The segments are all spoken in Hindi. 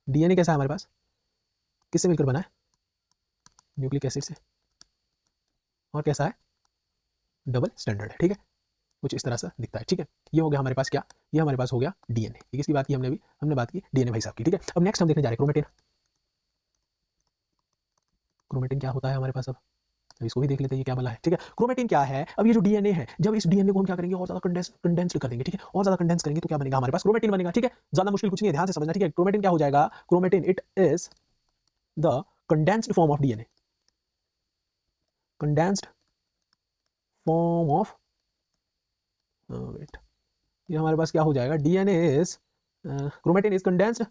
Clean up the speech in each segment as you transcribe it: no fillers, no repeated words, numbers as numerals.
डीएनए कैसा है हमारे पास, किससे मिलकर बना है, न्यूक्लिक एसिड से, और कैसा है, डबल स्टैंडर्ड है, ठीक है, कुछ इस तरह से दिखता है, ठीक है। ये हो गया हमारे पास क्या, ये हमारे पास हो गया डीएनए, ये किसकी बात की हमने बात की डीएनए भाई साहब की, ठीक है। अब नेक्स्ट हम देखने जा रहे हैं क्रोमेटिन। क्रोमेटिन क्या होता है हमारे पास, अब इसको भी देख लेते हैं ये क्या वाला है, ठीक है। क्रोमेटिन क्या है, अब ये जो डीएनए है, जब इस डीएनए को हम क्या करेंगे और ज्यादा कंडेंस्ड कर देंगे, ठीक है, और ज्यादा कंडेंस करेंगे तो क्या बनेगा हमारे पास, क्रोमेटिन बनेगा, ठीक है। ज्यादा मुश्किल कुछ नहीं है, ध्यान से समझना, ठीक है। क्रोमेटिन क्या हो जाएगा, chromatin it is the condensed form of DNA, condensed form of, wait, ये हमारे पास क्या हो जाएगा, DNA is, chromatin is condensed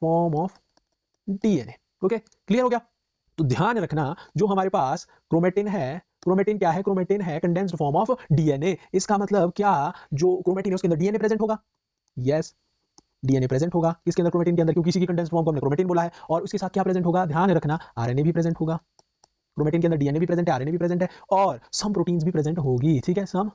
form of DNA, okay, clear हो गया। तो ध्यान रखना, जो हमारे पास क्रोमेटिन है, क्रोमेटिन क्या है, क्रोमेटिन है कंडेंस्ड फॉर्म ऑफ डीएनए। इसका मतलब क्या, जो क्रोमेटिन है उसके अंदर डीएनए प्रेजेंट होगा, यस, डीएनए प्रेजेंट होगा किसके अंदर, क्रोमेटिन के अंदर, क्योंकि किसी की कंडेंस्ड फॉर्म को हमने क्रोमेटिन बोला है, और उसके साथ क्या प्रेजेंट होगा, ध्यान रखना, आरएनए भी प्रेजेंट होगा। क्रोमेटिन के अंदर डीएनए भी प्रेजेंट है, आरएनए भी प्रेजेंट है, और सम प्रोटीन्स भी प्रेजेंट होगी, ठीक है, सम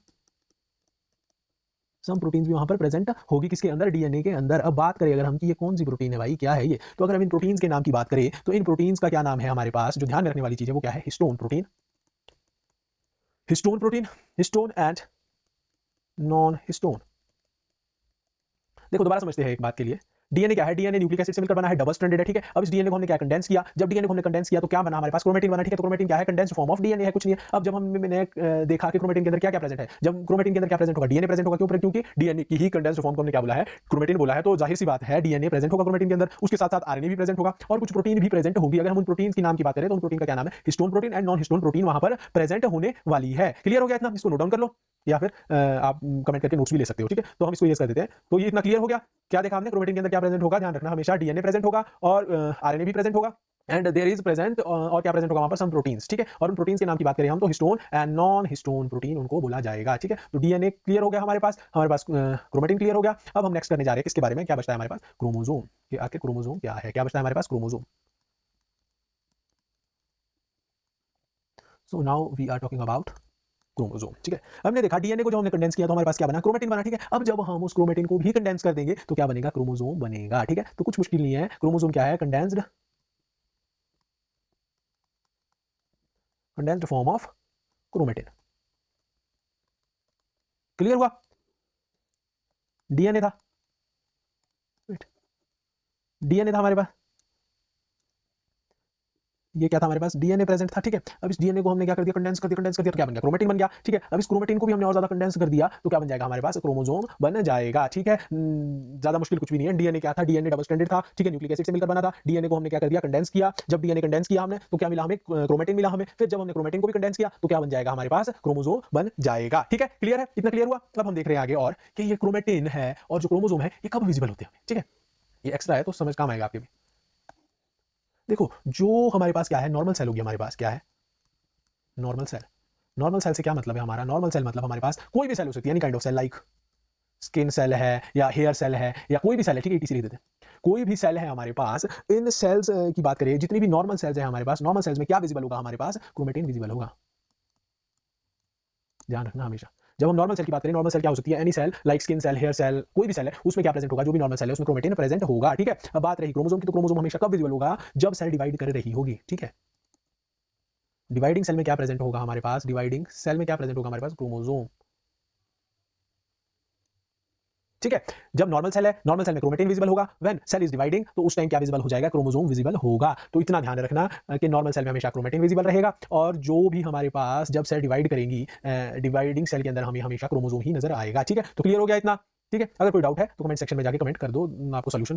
प्रोटीन्स भी वहां पर प्रेजेंट होगी, किसके अंदर, डीएनए के अंदर। अब बात करें अगर हम कि ये कौन सी प्रोटीन है भाई, क्या है ये, तो अगर हम इन प्रोटीन्स के नाम की बात करें तो इन प्रोटीन्स का क्या नाम है हमारे पास, जो ध्यान में रखने वाली चीज है वो क्या है, histone protein, histone protein, histone and non histone. देखो दोबारा समझते हैं एक बात के लिए, डीएनए क्या है, डीएनए न्यूक्लिक एसिड से मिलकर बना है, डबल स्ट्रैंडेड है, ठीक है। अब इस डीएनए को हमने क्या कंडेंस किया, जब डीएनए को हमने कंडेंस किया तो क्या बना हमारे पास, क्रोमेटिन बना, ठीक है। तो क्रोमेटिन क्या है, कंडेंस्ड फॉर्म ऑफ डीएनए है, कुछ नहीं है। अब जब हमने देखा कि क्रोमेटिन के अंदर क्या क्या प्रेजेंट है, जब क्रोमेटिन के अंदर क्या प्रेजेंट होगा, डीएनए प्रेजेंट होगा, क्यों, क्योंकि डीएनए की ही कंडेंस्ड फॉर्म को हमने क्या बोला है, क्रोमेटिन बोला है, तो जाहिर सी बात है डीएनए प्रेजेंट होगा क्रोमेटिन के अंदर, उसके साथ साथ आरएनए भी प्रेजेंट होगा, और कुछ प्रोटीन भी प्रेजेंट होगी। अगर हम उन प्रोटीन की नाम की बात करें तो उन प्रोटीन का क्या नाम है, histone protein and non histone protein वहां पर प्रेजेंट होने वाली है। क्लियर हो गया इतना, इसको नोट डाउन कर लो, या फिर आप कमेंट करके नोट्स भी ले सकते हो, ठीक है। तो हम इसको ये कर देते हैं, तो ये इतना क्लियर हो गया, क्या देखा हमने, क्रोमेटिन के अंदर क्या प्रेजेंट होगा, ध्यान रखना हमेशा डीएनए प्रेजेंट होगा और आरएनए भी प्रेजेंट होगा, एंड देयर इज प्रेजेंट, और क्या प्रेजेंट होगा वहां पर, सम प्रोटीन्स, ठीक है। और उन प्रोटीन्स के नाम की बात करें हम तो histone and non histone protein उनको बोला जाएगा, ठीक है। तो डीएनए क्लियर हो गया हमारे पास क्रोमेटिन क्लियर हो गया। अब हम नेक्स्ट करने जा रहे हैं किसके बारे में, क्या बचता है हमारे पास, क्रोमोसोम, कि आखिर क्रोमोसोम क्या है, क्या बचता है हमारे पास, chromosome. So now we are talking about chromosome, ठीक है। हमने देखा डीएनए को जब हमने कंडेंस किया तो हमारे पास क्या बना, क्रोमेटिन बना, ठीक है। अब जब हम उस क्रोमेटिन को भी कंडेंस कर देंगे तो क्या बनेगा, क्रोमोसोम बनेगा, ठीक है। तो कुछ मुश्किल नहीं है, क्रोमोसोम क्या है, condensed, condensed form of chromatin, clear हुआ। डीएनए था, डीएनए था हमारे पास, ये क्या था हमारे पास, डीएनए प्रेजेंट था, ठीक है। अब इस डीएनए को हमने क्या कर दिया, कंडेंस कर दिया तो क्या बन गया, क्रोमेटिन बन गया, ठीक है। अब इस क्रोमेटिन को भी हमने और ज्यादा कंडेंस कर दिया तो क्या बन जाएगा हमारे पास, क्रोमोसोम बन जाएगा, ठीक है। ज्यादा मुश्किल कुछ भी नहीं है। डीएनए क्या था, डीएनए डबल स्ट्रैंडेड था, ठीक है, न्यूक्लिक एसिड से मिलकर बना था। डीएनए को हमने क्या कर दिया, कंडेंस किया। जब डीएनए कंडेंस किया हमने तो क्या मिला हमें, क्रोमेटिन मिला हमें। फिर जब हमने क्रोमेटिन को भी कंडेंस किया तो क्या बन जाएगा हमारे पास, क्रोमोसोम बन जाएगा, ठीक है। क्लियर है, इतना क्लियर हुआ। अब हम देख रहे हैं आगे और कि ये क्रोमेटिन है और जो क्रोमोसोम है ये कब विजिबल होते हैं, ठीक है। ये एक्स्ट्रा है तो समझ काम आएगा आपके भी। देखो जो हमारे पास क्या है, नॉर्मल सेल होगी हमारे पास, क्या है, नॉर्मल सेल। नॉर्मल सेल से क्या मतलब है हमारा, नॉर्मल सेल मतलब हमारे पास कोई भी सेल हो सकती है, any kind of cell, like skin cell है या हेयर सेल है या कोई भी सेल है, ठीक है, इसी लिख देते हैं, कोई भी सेल है हमारे पास। इन सेल्स की बात करें, जितनी भी नॉर्मल सेल्स है हमारे पास, नॉर्मल सेल्स में क्या विजिबल होगा हमारे पास, क्रोमेटिन विजिबल होगा, ध्यान रखना हमेशा। जब हम नॉर्मल सेल की बात करें, नॉर्मल सेल क्या हो सकती है, any cell, like skin cell, hair cell, कोई भी सेल है, उसमें क्या प्रेजेंट होगा, जो भी नॉर्मल सेल है उसमें क्रोमेटिन प्रेजेंट होगा, ठीक है। अब बात रही क्रोमोसोम की, तो क्रोमोसोम हमेशा कब विजिबल होगा, जब सेल डिवाइड कर रही होगी, ठीक है। डिवाइडिंग सेल में क्या प्रेजेंट होगा हमारे पास, डिवाइडिंग सेल में क्या प्रेजेंट होगा हमारे पास, क्रोमोसोम, ठीक है। जब नॉर्मल सेल है, नॉर्मल सेल में क्रोमेटिन विजिबल होगा, व्हेन सेल इज डिवाइडिंग तो उस टाइम क्या विजिबल हो जाएगा, क्रोमोसोम विजिबल होगा। तो इतना ध्यान रखना कि नॉर्मल सेल में हमेशा क्रोमेटिन विजिबल रहेगा, और जो भी हमारे पास जब सेल डिवाइड करेंगी, डिवाइडिंग सेल के अंदर हमें हमेशा क्रोमोसोम ही नजर आएगा, ठीक है। तो क्लियर हो गया इतना, ठीक है। अगर कोई डाउट है तो कमेंट सेक्शन में जाके कमेंट कर दो, आपको सोल्यूशन